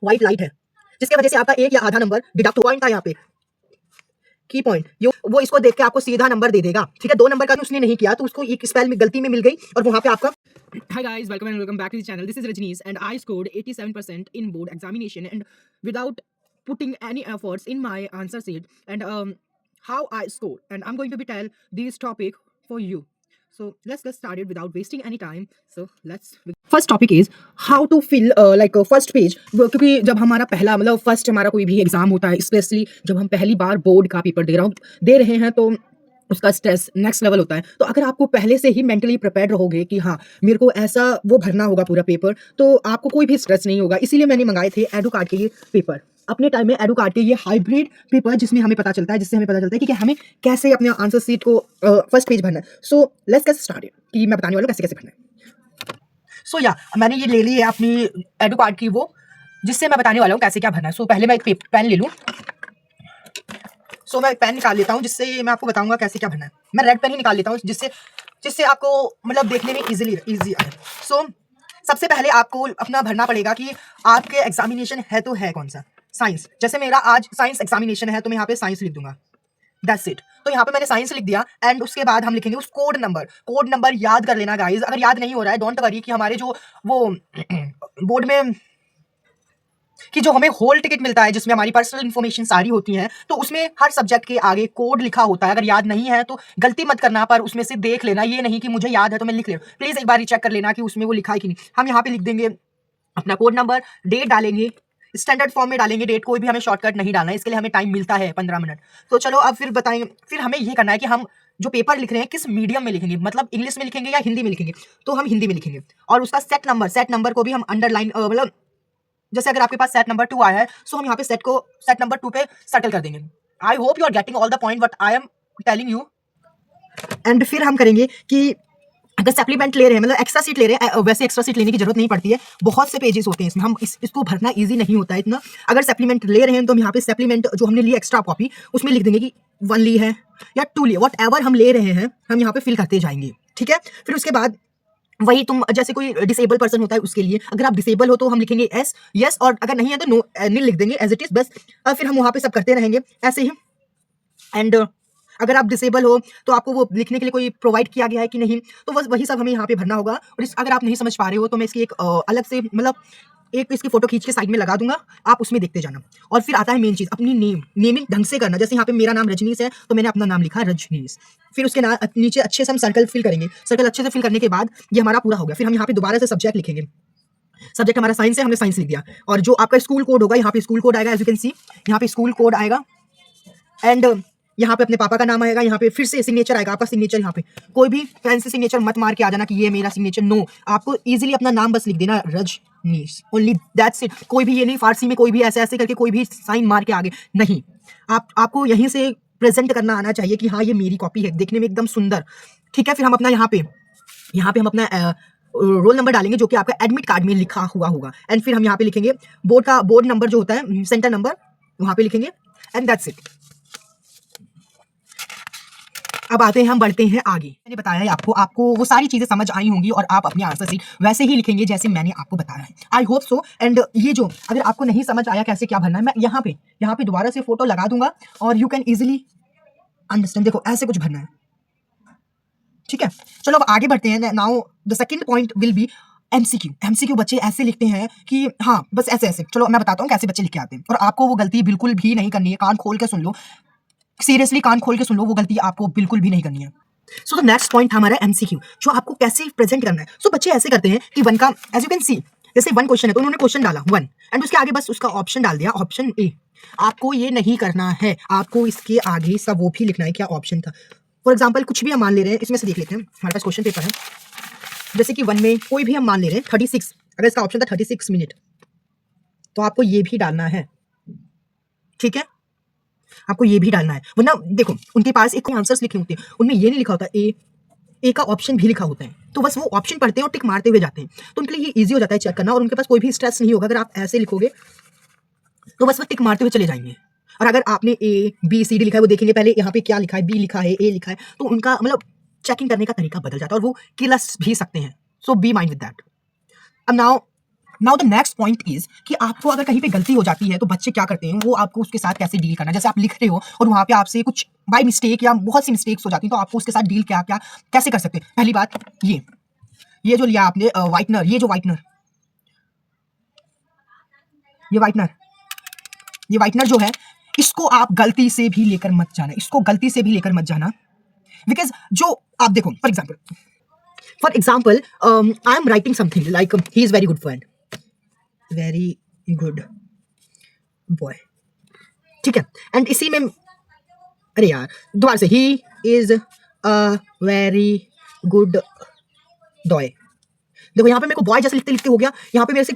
White light है, जिसकी वजह से आपका एक या आधा नंबर डिडक्ट पॉइंट था यहाँ पे की पॉइंट वो इसको देख के आपको सीधा नंबर दे देगा। ठीक है, 2 नंबर का उसने नहीं किया तो उसको एक स्पेल में गलती में मिल गई और वहां पे आपका Hi guys, welcome back to the channel. This is Rajneesh and I scored 87% in board examination and without putting any efforts in my answer sheet and how I scored, and I'm going to be tell this topic for you. So let's get started without wasting any time. So let's first topic is how to fill like first page, क्योंकि जब हमारा पहला मतलब first हमारा कोई भी exam होता है, स्पेशली जब हम पहली बार बोर्ड का पेपर दे रहे हैं तो उसका स्ट्रेस नेक्स्ट लेवल होता है। तो अगर आपको पहले से ही मेंटली प्रिपेयर्ड रहोगे कि हाँ मेरे को ऐसा वो भरना होगा पूरा पेपर, तो आपको कोई भी स्ट्रेस नहीं होगा। इसीलिए मैंने मंगाए थे एडू कार्ड के ये पेपर। अपने टाइम में एडू कार्ड के ये हाइब्रिड पेपर जिससे हमें पता चलता है कि हमें कैसे अपने आंसर शीट को फर्स्ट पेज भरना है। सो लेट्स गेट स्टार्टेड कि मैं बताने वाला हूँ कैसे कैसे भरना है। सो या मैंने ये ले ली है अपनी एडू कार्ड की वो, जिससे मैं बताने वाला हूँ कैसे क्या भरना है। सो पहले मैं एक पेन ले लूँ। सो मैं एक पेन निकाल लेता हूँ जिससे मैं आपको बताऊंगा कैसे क्या भरना है। मैं रेड पेन ही निकाल लेता हूँ जिससे आपको मतलब देखने में इजी आए। सो सबसे पहले आपको अपना भरना पड़ेगा कि आपके एग्जामिनेशन है तो है कौन सा, साइंस। जैसे मेरा आज साइंस एग्जामिनेशन है तो मैं यहाँ पे साइंस लिख दूंगा, दैट्स इट। तो यहाँ पे मैंने साइंस लिख दिया एंड उसके बाद हम लिखेंगे उस कोड नंबर याद कर लेना गाइज। अगर याद नहीं हो रहा है डोंट वरी कि हमारे जो वो बोर्ड में कि जो हमें होल टिकट मिलता है जिसमें हमारी पर्सनल इन्फॉर्मेशन सारी होती है, तो उसमें हर सब्जेक्ट के आगे कोड लिखा होता है। अगर याद नहीं है तो गलती मत करना, पर उसमें से देख लेना, ये नहीं कि मुझे याद है तो मैं लिख ले। प्लीज एक बार चेक कर लेना कि उसमें वो लिखा है कि नहीं। हम यहाँ पे लिख देंगे अपना कोड नंबर, डेट डालेंगे, स्टैंडर्ड फॉर्म में डालेंगे डेट, कोई भी हमें शॉर्टकट नहीं डालना है, इसके लिए हमें टाइम मिलता है 15 मिनट। तो चलो अब फिर बताएंगे, फिर हमें ये करना है कि हम जो पेपर लिख रहे हैं किस मीडियम में लिखेंगे, मतलब इंग्लिश में लिखेंगे या हिंदी में लिखेंगे। तो हम हिंदी में लिखेंगे और उसका सेट नंबर को भी हम अंडरलाइन मतलब जैसे अगर आपके पास सेट नंबर 2 आया है सो हम यहाँ पे सेट नंबर 2 पे सेटल कर देंगे। I hope you are getting all the point what I am telling you. And फिर हम करेंगे कि अगर सप्लीमेंट ले रहे हैं मतलब एक्स्ट्रा सीट ले रहे हैं, वैसे एक्स्ट्रा सीट लेने की जरूरत नहीं पड़ती है, बहुत से पेजेस होते हैं इसमें, हम इसको भरना इजी नहीं होता है इतना। अगर सप्लीमेंट ले रहे हैं तो हम यहाँ पे सप्लीमेंट जो हमने ली एक्स्ट्रा कॉपी उसमें लिख देंगे कि 1 ली है या 2 ली, वट एवर हम ले रहे हैं हम यहाँ पे फिल करते जाएंगे। ठीक है, फिर उसके बाद वही तुम जैसे कोई डिसेबल पर्सन होता है उसके लिए, अगर आप डिसेबल हो तो हम लिखेंगे एस यस, और अगर नहीं है तो नो नील लिख देंगे एज इट इज बस। और फिर हम वहाँ पे सब करते रहेंगे ऐसे ही। एंड अगर आप डिसेबल हो तो आपको वो लिखने के लिए कोई प्रोवाइड किया गया है कि नहीं, तो बस वही सब हमें यहाँ पे भरना होगा। और अगर आप नहीं समझ पा रहे हो तो मैं इसकी एक अलग से मतलब एक इसकी फोटो खींच के साइड में लगा दूंगा, आप उसमें देखते जाना। और फिर आता है मेन चीज, अपनी नेमिंग ढंग से करना। जैसे यहाँ पे मेरा नाम रजनीश है तो मैंने अपना नाम लिखा रजनीश। फिर उसके नीचे अच्छे से हम सर्कल फिल करेंगे। सर्कल अच्छे से फिल करने के बाद ये हमारा पूरा हो गया। फिर हम यहाँ पे दोबारा से सब्जेक्ट लिखेंगे। सब्जेक्ट हमारा साइंस है, हमने साइंस लिख दिया। और जो आपका स्कूल कोड होगा यहाँ पे स्कूल कोड आएगा, एज यू कैन सी यहाँ पे स्कूल कोड आएगा। एंड यहाँ पे अपने पापा का नाम आएगा, यहाँ पे फिर से सिग्नेचर आएगा, आपका सिग्नेचर। यहाँ पे कोई भी फैंसी सिग्नेचर मत मार के आ जाना कि ये मेरा सिग्नेचर, नो, आपको इजीली अपना नाम बस लिख देना रजनीश, ओनली दैट्स इट। कोई भी ये नहीं फारसी में कोई भी ऐसे करके कोई भी साइन मार के आगे नहीं, आपको यहीं से प्रेजेंट करना आना चाहिए कि हाँ ये मेरी कॉपी है, देखने में एकदम सुंदर। ठीक है, फिर हम अपना यहाँ पे हम अपना रोल नंबर डालेंगे जो कि आपका एडमिट कार्ड में लिखा हुआ होगा। एंड फिर हम यहाँ पे लिखेंगे बोर्ड नंबर जो होता है, सेंटर नंबर, वहाँ पे लिखेंगे एंड दैट्स इट। अब आते हैं, हम बढ़ते हैं आगे। मैंने बताया है आपको वो सारी चीजें समझ आई होंगी और आप अपनी आंसर शीट वैसे ही लिखेंगे जैसे मैंने आपको बताया है। I hope so. एंड ये जो अगर आपको नहीं समझ आया कैसे क्या भरना है, मैं यहाँ पे दोबारा से फोटो लगा दूंगा और यू कैन इजिली अंडरस्टैंड। देखो ऐसे कुछ भरना है। ठीक है, चलो अब आगे बढ़ते हैं। Now the second point will be MCQ. बच्चे ऐसे लिखते हैं कि हाँ बस ऐसे। चलो मैं बताता हूँ कैसे बच्चे लिख के आते हैं, और आपको वो गलती बिल्कुल भी नहीं करनी है। कान खोल के सुन लो, सीरियसली कान खोल के सुन लो, वो गलती आपको बिल्कुल भी नहीं करनी है। सो द नेक्स्ट पॉइंट था हमारा एमसीक्यू, जो आपको कैसे प्रेजेंट करना है। सो बच्चे ऐसे करते हैं कि 1 का, एज यू कैन सी, जैसे 1 क्वेश्चन है तो उन्होंने क्वेश्चन डाला 1 एंड उसके आगे बस उसका ऑप्शन डाल दिया, ऑप्शन ए। आपको ये नहीं करना है, आपको इसके आगे सब वो भी लिखना है क्या ऑप्शन था। फॉर एग्जाम्पल कुछ भी हम मान ले रहे हैं, इसमें से देख लेते हैं, हमारे पास क्वेश्चन पेपर है। जैसे कि 1 में कोई भी हम मान ले रहे हैं 36, अगर इसका ऑप्शन था 36 मिनट, तो आपको ये भी डालना है। ठीक है, आपको ये भी डालना है, वरना देखो उनके पास एक आंसर्स लिखे होते हैं, उनमें ये नहीं लिखा होता ए का ऑप्शन भी लिखा होता है, तो बस वो ऑप्शन पढ़ते हैं और टिक मारते हुए जाते हैं, तो उनके लिए ये इजी हो जाता है चेक करना और उनके पास कोई भी स्ट्रेस नहीं होगा। अगर आप ऐसे लिखोगे तो बस वो टिक मारते हुए चले जाएंगे। और अगर आपने ए बी सी डी लिखा है, वो देखेंगे पहले यहाँ पे क्या लिखा है, बी लिखा है, ए लिखा है, तो उनका मतलब चेकिंग करने का तरीका बदल जाता है और वो किलस भी सकते हैं। सो बी माइंड विद दैट। अब now now the next point is कि आपको अगर कहीं पे गलती हो जाती है तो बच्चे क्या करते हैं, वो आपको उसके साथ कैसे डील करना। जैसे आप लिख रहे हो और वहां पे आपसे कुछ बाय मिस्टेक या बहुत सी मिस्टेक्स हो जाती हैं, तो आपको उसके साथ डील क्या क्या कैसे कर सकते हैं। पहली बात, ये जो लिया आपने वाइटनर, ये वाइटनर जो है, इसको आप गलती से भी लेकर मत जाना, बिकॉज जो आप देखो, for example I am writing something like he is very good friend, very good boy, ठीक है, एंड इसी में अरे यार दोबारा से, he is a very good boy. देखो यहाँ पे मेरे को बॉय जैसे लिखते लिखते हो गया, यहाँ पे मेरे से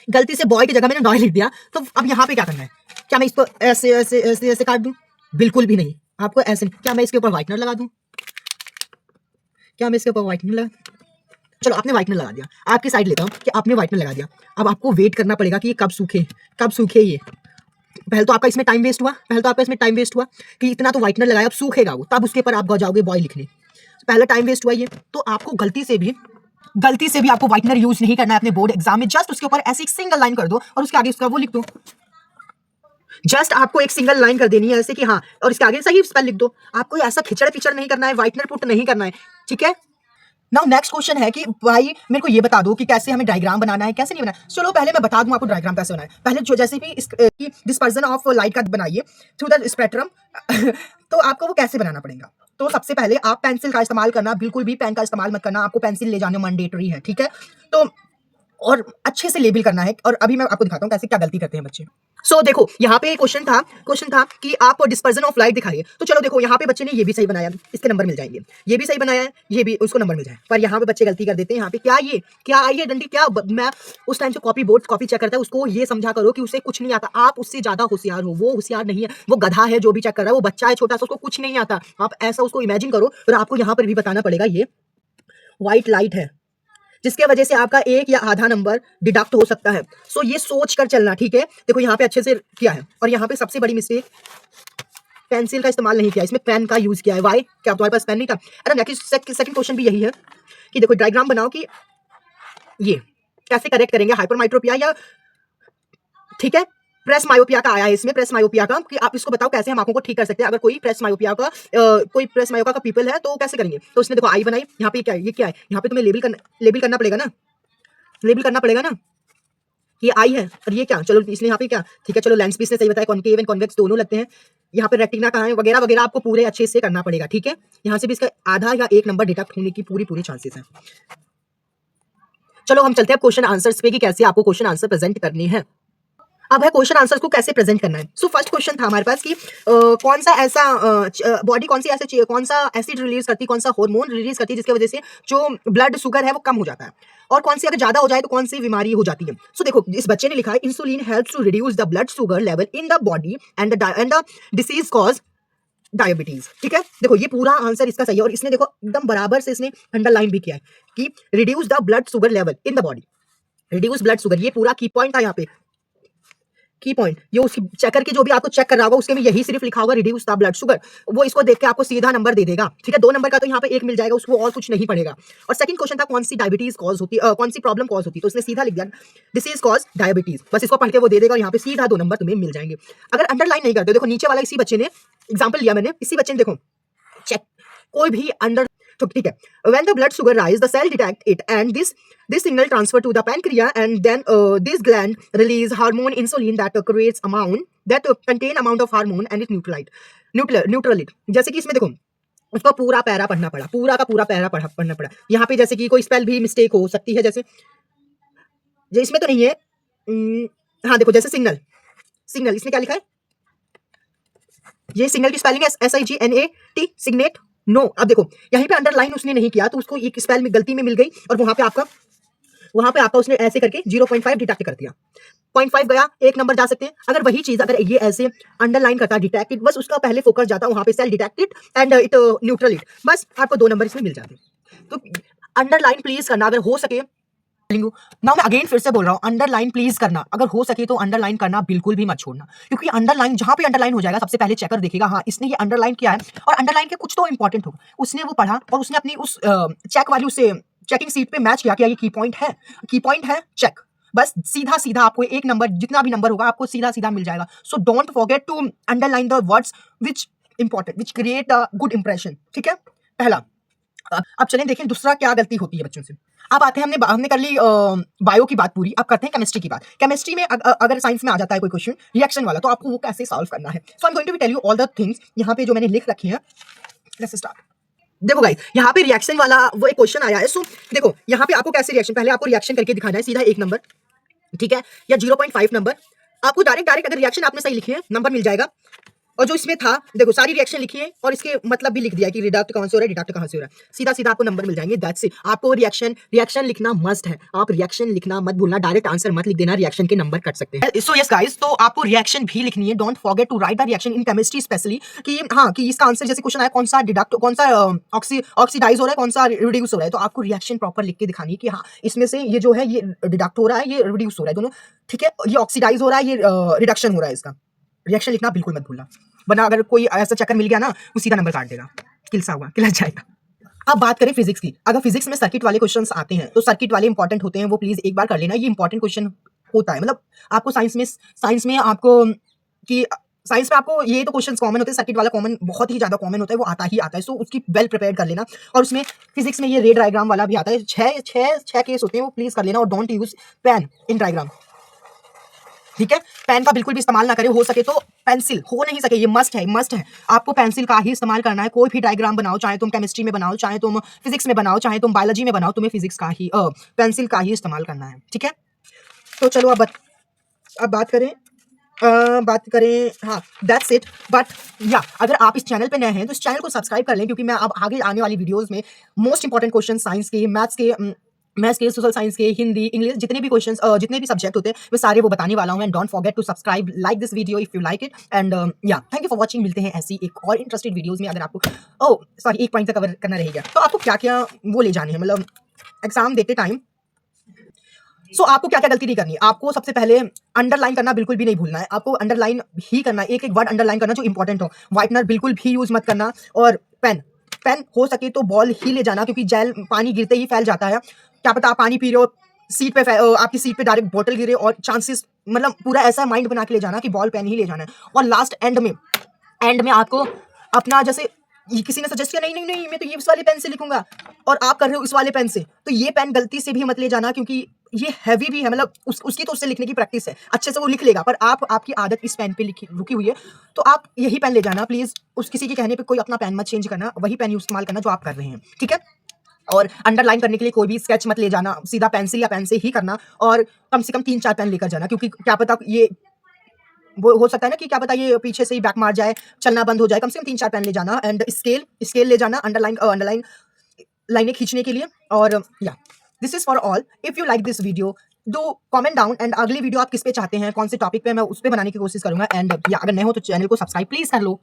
गलती से बॉय की जगह मैंने डॉय लिख दिया। तो अब यहाँ पे क्या करना है, क्या मैं इसको ऐसे ऐसे ऐसे ऐसे काट दूं? बिल्कुल भी नहीं, आपको ऐसे। क्या मैं इसके ऊपर व्हाइटनर लगा दूं? चलो आपने व्हाइटनर लगा दिया, आपकी साइड लेता हूँ कि आपने व्हाइटनर लगा दिया। अब आपको वेट करना पड़ेगा कि ये कब सूखे ये। पहले तो आपका इसमें टाइम वेस्ट हुआ कि इतना तो व्हाइटनर लगाया, अब सूखेगा वो, तब उसके ऊपर आप जाओगे बॉय लिखने। पहला टाइम वेस्ट हुआ ये। तो आपको गलती से भी आपको व्हाइटनर यूज नहीं करना है अपने बोर्ड एग्जाम में। जस्ट उसके ऊपर ऐसे एक सिंगल लाइन कर दो और उसके आगे उसका वो लिख दो। जस्ट आपको एक सिंगल लाइन कर देनी है ऐसे कि हाँ, और इसके आगे सही स्पेल लिख दो। आपको ऐसा खिचड़ पिचड़ नहीं करना है, व्हाइटनर पुट नहीं करना है, ठीक है। नाउ नेक्स्ट क्वेश्चन है कि भाई मेरे को ये बता दो कि कैसे हमें डायग्राम बनाना है, कैसे नहीं बनाना। चलो पहले मैं बता दूं आपको डायग्राम कैसे बनाना है। पहले जो जैसे भी डिस्पर्जन ऑफ लाइट का बनाइए थ्रू द स्पेक्ट्रम तो आपको वो कैसे बनाना पड़ेगा। तो सबसे पहले आप पेंसिल का इस्तेमाल करना, बिल्कुल भी पेन का इस्तेमाल मत करना, आपको पेंसिल ले जाना मैंडेटरी है, ठीक है। तो और अच्छे से लेबल करना है। और अभी मैं आपको दिखाता हूँ कैसे क्या गलती करते हैं बच्चे। सो देखो यहाँ पे क्वेश्चन था कि आप डिस्पर्जन ऑफ लाइट दिखाइए। तो चलो देखो यहाँ पे बच्चे ने ये भी सही बनाया, इसके नंबर मिल जाएंगे। ये भी सही बनाया है, ये भी, उसको नंबर मिल जाए। पर यहाँ पे बच्चे गलती कर देते हैं। यहाँ पे क्या आई है डंडी, क्या मैं उस टाइम से कॉपी चेक करता है, उसको ये समझा करो कि उसे कुछ नहीं आता। आप उससे ज्यादा होशियार हो, वो होशियार नहीं है, वो गधा है जो भी चेक कर रहा है, वो बच्चा है छोटा सा, उसको कुछ नहीं आता। आप ऐसा उसको इमेजिन करो। और आपको यहाँ पर भी बताना पड़ेगा ये व्हाइट लाइट है जिसके वजह से आपका एक या आधा नंबर डिडक्ट हो सकता है। सो ये सोच कर चलना, ठीक है। देखो यहाँ पे अच्छे से किया है। और यहाँ पे सबसे बड़ी मिस्टेक, पेंसिल का इस्तेमाल नहीं किया, इसमें पेन का यूज किया है। वाई, क्या तुम्हारे पास पेन नहीं था? अरे नेक्स्ट सेकंड क्वेश्चन भी यही है कि देखो डायग्राम बनाओ कि ये कैसे करेक्ट करेंगे हाइपरमाइट्रोपिया या, ठीक है, प्रेस मायोपिया का आया है इसमें, प्रेस मायोपिया का, कि आप इसको बताओ कैसे हम आंखों को ठीक कर सकते हैं। अगर कोई प्रेस मायोपिया का पीपल है तो कैसे करेंगे। तो उसने देखो आई बनाई, यहाँ पे क्या है, ये क्या है, यहाँ पे तुम्हें लेबल करना पड़ेगा ना, ये आई है और ये क्या, चलो इसने यहाँ पे क्या, ठीक है, चलो लेंस भी इसने सही बताया, कॉनकेव एंड कॉन्वेक्स दोनों लगते हैं। यहाँ पे रेटिना कहाँ है वगैरह वगैरह, आपको पूरे अच्छे से करना पड़ेगा, ठीक है। यहाँ से भी इसका आधा या एक नंबर डिडक्ट होने की पूरी चांसेस है। चलो हम चलते हैं क्वेश्चन आंसर्स पे कि कैसे आपको क्वेश्चन आंसर प्रेजेंट करने हैं। अब है क्वेश्चन आंसर्स को कैसे प्रेजेंट करना है। सो फर्स्ट क्वेश्चन था हमारे पास कि कौन सा एसिड रिलीज करती, कौन सा हार्मोन रिलीज करती है जिसकी वजह से जो ब्लड शुगर है वो कम हो जाता है, और कौन सी अगर ज्यादा हो जाए तो कौन सी बीमारी हो जाती है। सो देखो इस बच्चे ने लिखा है insulin helps to reduce the blood sugar level in the body and the disease cause diabetes, ठीक है। देखो ये पूरा आंसर इसका सही है। और इसने देखो एकदम बराबर से इसने अंडरलाइन भी किया है कि reduce the blood sugar level in the body, reduce blood sugar, ये पूरा की पॉइंट था यहाँ पे, की पॉइंट। ये उसकी चेकर की जो भी आपको चेक कर रहा होगा उसके में यही सिर्फ लिखा होगा रिड्यूस द ब्लड शुगर, वो इसको देख के आपको सीधा नंबर दे देगा, ठीक है। 2 नंबर का तो यहाँ पे 1 मिल जाएगा, उसको और कुछ नहीं पड़ेगा। और सेकंड क्वेश्चन था कौन सी डायबिटीज कॉज होती है, कौन सी प्रॉब्लम कॉज होती है, तो उसने सीधा लिख दिया डिसीज कॉज डायबिटीज, बस इसको पढ़ के वो दे देगा और यहाँ पे सीधा 2 नंबर तुम्हें मिल जाएंगे। अगर अंडरलाइन नहीं करते, देखो नीचे वाला इसी बच्चे ने एग्जाम्पल लिया मैंने, इसी बच्चे ने देखो चेक कोई भी अंडर, तो ठीक है, when the blood sugar rise the cell detect it and this signal transfer to the pancreas and then this gland release hormone insulin that creates amount that contain amount of hormone and it neutral it। जैसे कि इसमें देखो उसको पूरा para पढ़ना पड़ा, पूरा का पूरा पैरा पढ़ना पड़ा। यहाँ पे जैसे कि कोई स्पेल भी मिस्टेक हो सकती है, जैसे इसमें तो नहीं है, हाँ देखो जैसे सिग्नल इसने क्या लिखा है, ये सिग्नल की स्पेलिंग है SIGNAT, सिग्नेट, नो। अब देखो यहीं पे अंडरलाइन उसने नहीं किया तो उसको एक स्पेल में गलती में मिल गई और वहां पे आपका उसने ऐसे करके 0.5 डिटेक्ट कर दिया, 0.5 गया, 1 नंबर जा सकते हैं। अगर वही चीज अगर ये ऐसे अंडरलाइन करता डिटेक्टेड, बस उसका पहले फोकस जाता वहां पे cell detected and it neutral it, बस आपको 2 नंबर इसमें मिल जाते। तो अंडरलाइन प्लीज करना अगर हो सके। नाउ मैं अगेन फिर से बोल रहा हूँ, अंडरलाइन प्लीज करना, अगर हो सके तो अंडरलाइन करना बिल्कुल भी मत छोड़ना, क्योंकि अंडरलाइन जहां पे अंडरलाइन हो जाएगा सबसे पहले चेकर देखेगा हाँ इसने ये अंडरलाइन किया है, और अंडरलाइन के कुछ तो इंपॉर्टेंट होगा, उसने वो पढ़ा और उसने अपनी उस चेक वाली उससे चेकिंग सीट पे मैच किया क्या ये की पॉइंट है, की पॉइंट है, चेक। बस सीधा सीधा आपको एक नंबर, जितना भी नंबर होगा आपको सीधा सीधा मिल जाएगा। So don't forget to underline the words which important, which create a good impression. ठीक है, पहला। अब चलें देखें दूसरा क्या गलती होती है बच्चों से। अब आते हैं, हमने कर ली बायो की बात पूरी, अब करते हैं केमिस्ट्री की बात। केमिस्ट्री में अगर साइंस में आ जाता है कोई क्वेश्चन रिएक्शन वाला, तो आपको वो कैसे सॉल्व करना है। So I am going to tell you all the things यहाँ पे जो मैंने लिख रखे हैं। Let's start. देखो गाइस, यहाँ पे रिएक्शन वाला वो एक क्वेश्चन आया है। सो देखो यहाँ पे आपको कैसे रिएक्शन, पहले आपको रिएक्शन करके दिखाना है सीधा 1 नंबर, ठीक है, या 0.5 नंबर। आपको डायरेक्ट अगर रिएक्शन आपने सही लिखी है नंबर मिल जाएगा। और जो इसमें था देखो सारी रिएक्शन लिखी है और इसके मतलब भी लिख दिया कि रिडक्ट कहाँ से हो रहा है, डिडक्ट कहाँ से हो रहा है, सीधा सीधा आपको नंबर मिल जाएंगे। That's it. आपको रिएक्शन लिखना मस्ट है, आप रिएक्शन लिखना मत भूलना, डायरेक्ट आंसर मत लिख देना, रिएक्शन के नंबर कट सकते हैं। सो यस गाइस, तो आपको रिएक्शन भी लिखनी है। Don't forget to write the reaction in chemistry specially, कि हाँ कि इसका आंसर जैसे क्वेश्चन आया कौन सा डिडक्ट, कौन सा ऑक्सीडाइज हो रहा है, कौन सा रिड्यूस हो रहा है, तो आपको रिएक्शन प्रॉपर लिख के दिखानी है कि हाँ इसमें से ये जो है ये डिडक्ट हो रहा है, ये रिड्यूस हो रहा है, दोनों ठीक है, ये ऑक्सीडाइज हो रहा है, ये रिडक्शन हो रहा है। इसका रिएक्शन लिखना बिल्कुल मत भूलना, वरना अगर कोई ऐसा चक्कर मिल गया ना वो सीधा नंबर काट देगा, किलसा हुआ किला जाएगा। अब बात करें फिजिक्स की। अगर फिजिक्स में सर्किट वाले क्वेश्चंस आते हैं तो सर्किट वाले इंपॉर्टेंट होते हैं, वो प्लीज एक बार कर लेना। ये इंपॉर्टेंट क्वेश्चन होता है, मतलब आपको साइंस में आपको कि साइंस में आपको ये तो क्वेश्चंस कॉमन होते हैं, सर्किट वाला कॉमन बहुत ही ज्यादा कॉमन होता है, वो आता ही आता है। सो उसकी वेल प्रिपेयर कर लेना। और उसमें फिजिक्स में ये रे डायग्राम वाला भी आता है, छह केस होते हैं, वो प्लीज कर लेना। और don't use pain in diagram, ठीक है, पेन का बिल्कुल भी इस्तेमाल ना करें, हो सके तो पेंसिल, हो नहीं सके ये मस्ट है आपको पेंसिल का ही इस्तेमाल करना है। कोई भी डायग्राम बनाओ, चाहे तुम केमिस्ट्री में बनाओ, चाहे तुम फिजिक्स में बनाओ, चाहे तुम बायोलॉजी में बनाओ, तुम्हें फिजिक्स का ही पेंसिल का ही इस्तेमाल करना है, ठीक है। तो चलो अब बात करें हाँ दैट्स इट। बट या अगर आप इस चैनल पे नए हैं तो इस चैनल को सब्सक्राइब कर लें, क्योंकि मैं अब आगे आने वाली वीडियोस में मोस्ट इंपॉर्टेंट क्वेश्चन साइंस के, मैथ्स के, सोशल साइंस के, हिंदी, इंग्लिश, जितने भी सब्जेक्ट होते हैं वो सारे वो बताने वाला हूँ। And don't forget to subscribe, like this video if you like it. And या थैंक यू फॉर वाचिंग। मिलते हैं ऐसी एक और इंटरेस्टिंग वीडियोस में। अगर आपको एक पॉइंट कवर करना रह गया, तो आपको क्या क्या वो ले जाने हैं, मतलब एग्जाम देते टाइम। सो आपको क्या क्या गलती नहीं करनी है। आपको सबसे पहले अंडरलाइन करना बिल्कुल भी नहीं भूलना है, आपको अंडरलाइन ही करना है, एक एक वर्ड अंडरलाइन करना जो इंपॉर्टेंट हो। व्हाइटनर बिल्कुल भी यूज मत करना। और पेन हो सके तो बॉल ही ले जाना, क्योंकि जेल पानी गिरते ही फैल जाता है। क्या पता आप पानी पी रहे हो, सीट पे आपकी सीट पे डायरेक्ट बोतल गिरे, और चांसेस, मतलब पूरा ऐसा माइंड बना के ले जाना कि बॉल पेन ही ले जाना है। और लास्ट एंड में आपको अपना, जैसे किसी ने सजेस्ट किया नहीं मैं तो ये इस वाले पेन से लिखूंगा, और आप कर रहे हो इस वाले पेन से, तो ये पेन गलती से भी मत ले जाना, क्योंकि ये हैवी भी है। मतलब उसकी तो उससे लिखने की प्रैक्टिस है, अच्छे से वो लिख लेगा, पर आपकी आदत इस पेन पे रुकी हुई है, तो आप यही पेन ले जाना प्लीज। किसी के कहने पे कोई अपना पेन मत चेंज करना, वही पेन इस्तेमाल करना जो आप कर रहे हैं, ठीक है। और अंडरलाइन करने के लिए कोई भी स्केच मत ले जाना, सीधा पेंसिल या पेन से ही करना। और कम से कम 3-4 पेन लेकर जाना, क्योंकि क्या पता ये वो हो सकता है ना कि क्या पता ये पीछे से ही बैक मार जाए, चलना बंद हो जाए। कम से कम 3-4 पेन ले जाना। एंड स्केल ले जाना अंडरलाइन लाइनें खींचने के लिए। और या this is for all. If you like this video do comment down, and अगली वीडियो आप किस पे चाहते हैं, कौन से टॉपिक पे, मैं उस पे बनाने की कोशिश करूंगा। एंड या अगर नहीं हो तो चैनल को सब्सक्राइब प्लीज कर लो।